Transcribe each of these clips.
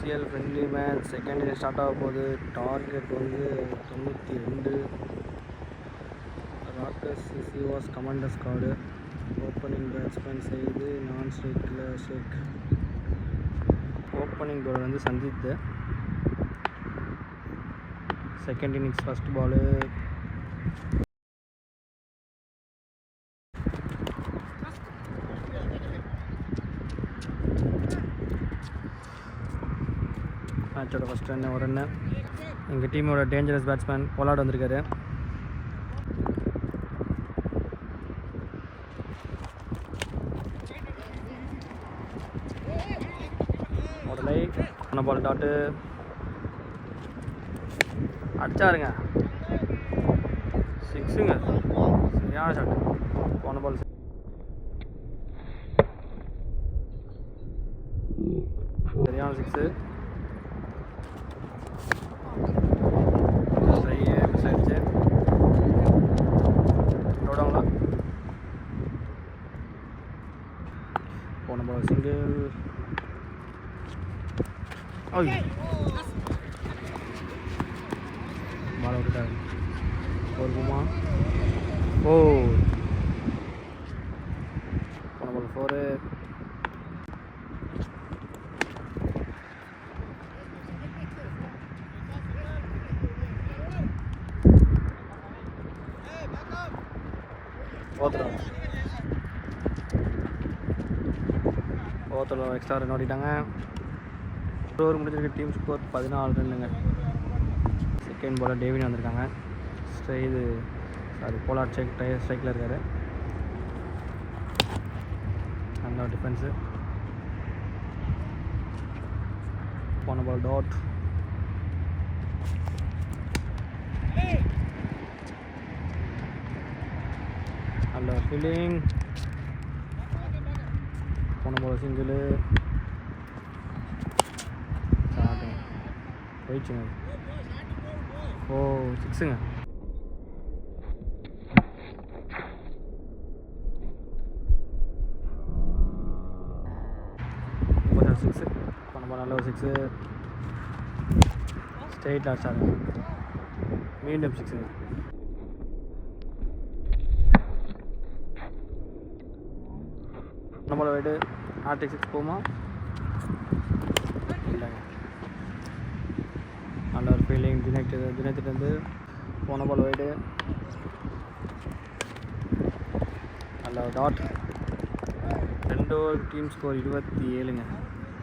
Official friendly match second innings start ஆக போகுது. Target வந்து 92. Rockers Shivas commander squad. Opening batsman செய்து நான் ஸ்ட்ரைக்கில் ஷேக். ஓப்பனிங் பவுலர் வந்து சந்தித். Second innings first ball. மேட்சோட ஃபஸ்ட் ரன் ஒரு ரன்னு. எங்கள் டீமோட டேஞ்சரஸ் பேட்ஸ்மேன் பொலாட் வந்திருக்காரு. உடலை போன பால் டாட்டு அடிச்சாருங்க. 6ங்க. சரியான ஷாட்டு. போன பால் சரியான 6. மிஸ் ஆயிடுச்சு. தொடங்களா போன பால் சிங்கிள். பால் விட்டுட்டாரு. ஒரு குமா. போன பால் 4. ஓவத்தில் எக்ஸ்ட்ரா ரன் ஓடிட்டாங்க. ஓவர் முடிஞ்சிருக்கு. Team score 14 ரன்னுங்க. செகண்ட் பாலர் டேவின் வந்திருக்காங்க. போலாட் ஸ்ட்ரைக்கில் இருக்காரு. நல்ல டிஃபென்ஸு. போன பால் டாட். நல்ல ஃபீல்டிங். போன பால் சிங்கிள். போயிடுச்சுங்க. 6ங்க. சிக்ஸு. போன பால் நல்ல ஒரு 6. ஸ்ட்ரெயிட் அடிச்சாருங்க. மீண்டும் 6ங்க. போன பால் வைடு. ஆர்டிக் 6 போமா இல்லைங்க. நல்ல ஒரு ஃபீல்டிங். தினத்திலிருந்து போன பால் வைடு. நல்ல ஒரு டாட். 2 ஓவர் டீம் ஸ்கோர் 27ங்க.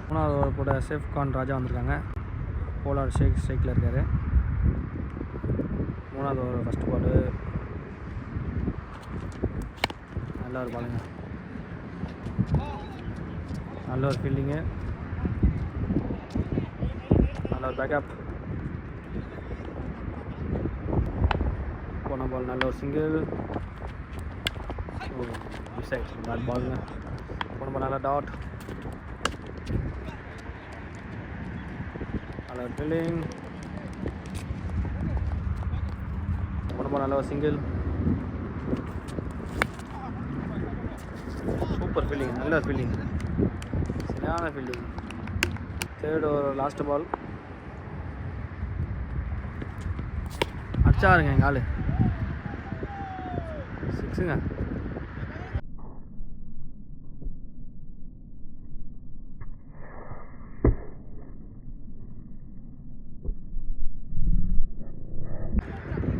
மூணாவது ஓவர் கூட சேஃப் கான் ராஜா வந்திருக்காங்க. போலார் ஸ்ட்ரைக்கில் இருக்கார். மூணாவது ஓவர் ஃபஸ்ட் பாலு. நல்ல ஒரு பாலுங்க. நல்ல ஒரு ஃபீல்டிங்கு. நல்ல ஒரு பேக்கப். போன பால் நல்ல ஒரு சிங்கிள். மிஸ் ஆயிடுச்சு. பேட் பாலுங்க. போன பால் நல்ல டாட். நல்ல ஒரு ஃபீல்டிங். போன பால் நல்ல ஒரு சிங்கிள். Super fielding. நல்ல ஃபீல்டிங். சரியான fielding. Third over last ball. அச்சாருங்க எங்கள் ஆள். 6ங்க.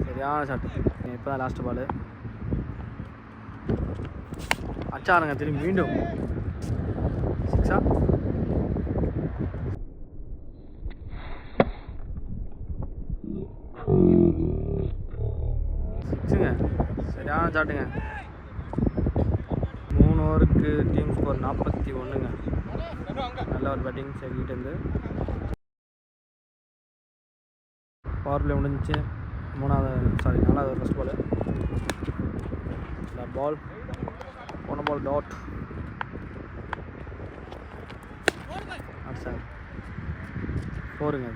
சரியான ஷாட்டு. இப்போ தான் லாஸ்ட் பால். அச்சாருங்க. திரும்பி மீண்டும் 6ஆ. சரியான சாட்டுங்க. 3 ஓவருக்கு டீம் ஸ்கோர் 41ங்க. நல்ல ஒரு பேட்டிங் சைட்லேருந்து. பவர் பிளே முடிஞ்சிச்சு. நாலாவது ஃபஸ்ட் பால். பால். போன பால் டாட். சார் 4ங்க.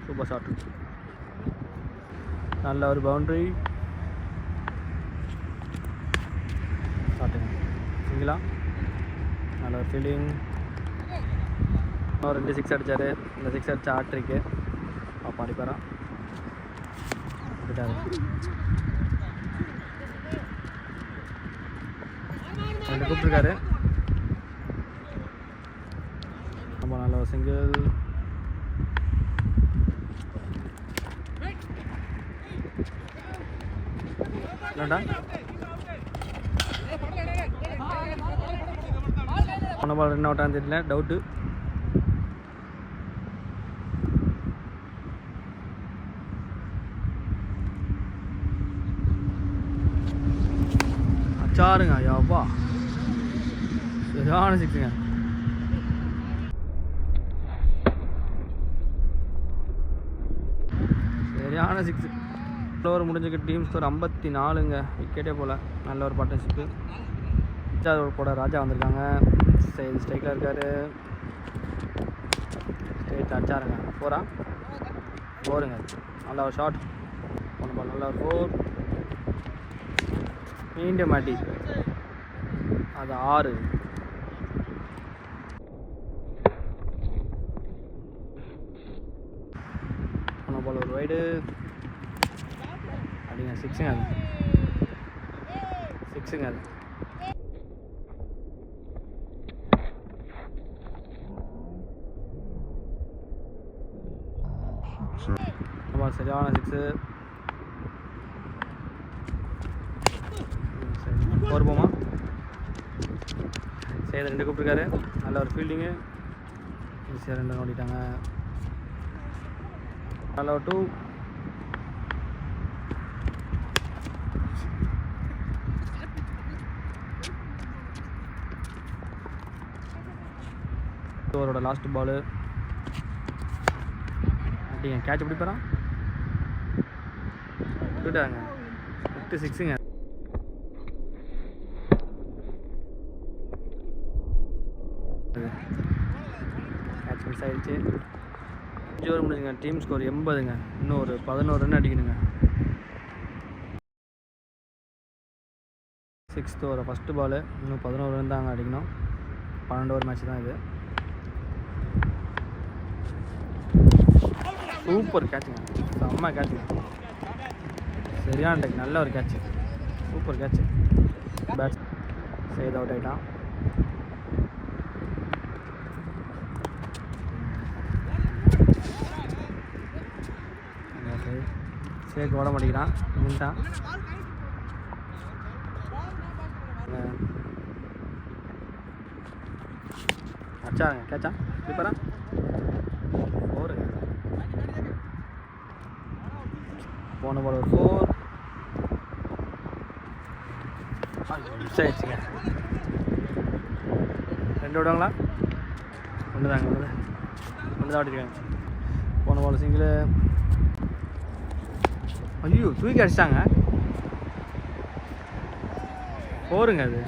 Super shot. நல்ல ஒரு பவுண்ட்ரி. ஷாட்டுங்க. சிங்கிளா. நல்ல ஒரு ஃபீல்டிங். ஒரு 2 6 அடித்தார். இந்த 6 அடித்தா ஆட்ரிக்கு அப்போ அடிப்பாரா விட்டார். 2 கூப்பிட்ருக்காரு. ரொம்ப நல்ல ஒரு சிங்கிள். என்னடா போன பால் ரன் அவுட்டான்னு தெரியல, டவுட்டு. அச்சாருங்க ஐயாப்பா, சரியான சிக்ஸுங்க. சரியான சிக்ஸு. ஓவர் முடிஞ்சுக்கு டீம் ஸ்கோர் 54ங்க. விக்கெட்டே போல். நல்ல ஒரு பார்ட்னர்ஷிப்பு. கூட ராஜா வந்திருக்காங்க. சரி ஸ்ட்ரைக்கில் இருக்கார். ஸ்ட்ரைட் அடிச்சாருங்க. 4 4ங்க. நல்ல ஒரு ஷாட். போன பால் நல்ல ஒரு 4. மீண்டும் மாட்டி அது 6. போன பால் ஒரு வைடு அப்படிங்க. 6ங்க அது. 6ங்க அது. ஆமாம், சரியான 6. சரி போமா. சரி 2 கூப்பிட்டுருக்காரு. நல்ல ஒரு ஃபீல்டிங்கு. ஈஸியாக 2 ஓடிட்டாங்க. நல்ல ஒரு 2. ஓவரோட லாஸ்ட் பாலு அப்படிங்க. கேட்ச் பிடிப்பாரா விட்டுட்டாங்க. 8 6ங்க. கேட்ச் மிஸ் ஆகிடுச்சு. 5 ஓவர் முடிஞ்சுங்க. டீம் ஸ்கோர் 80ங்க. இன்னும் ஒரு 11 ரன் அடிக்கணுங்க. 6th over first ball. இன்னும் 11 ரன் தாங்க அடிக்கணும். 12 ஓவர் மேட்ச் தான் இது. சூப்பர் கேட்சுங்க. செம்ம கேட்சுங்க. சரியான டேக். நல்ல ஒரு கேட்சு. Super catch. பேட்ஸ் செய்து அவுட் ஆகிட்டான். சேக்கு ஓட மாட்டேங்கிறான். நின்ட்டான். அச்சாங்க. கேட்சா இப்பரா 4. போன பால் ஒரு 4. மிஸ் ஆகிடுச்சுங்க. 2 விடுவாங்களா? 1 தாங்க. 1 தான் ஆடிருக்காங்க. போன பால் சிங்கிள். ஐயோ தூக்கி அடிச்சிட்டாங்க. 4ங்க அது.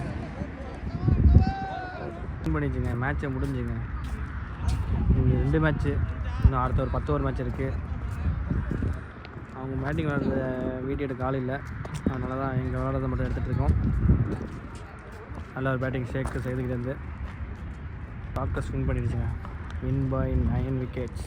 பண்ணிச்சுங்க. மேட்சை முடிஞ்சுங்க. இங்கே 2 மேட்ச்சு. இன்னும் அடுத்த ஒரு 10 ஓவர் மேட்ச் இருக்குது. அவங்க பேட்டிங் விளாட்றத வீடியோ எடுக்க ஆள் இல்லை. அதனால தான் எங்கள் விளாட்றதை மட்டும் எடுத்துகிட்ருக்கோம். நல்ல ஒரு பேட்டிங் ஷேக்கு செய்துக்கிட்டேருந்து டாக்கஸ் வின் பண்ணிடுச்சுங்க. Win by 9 wickets.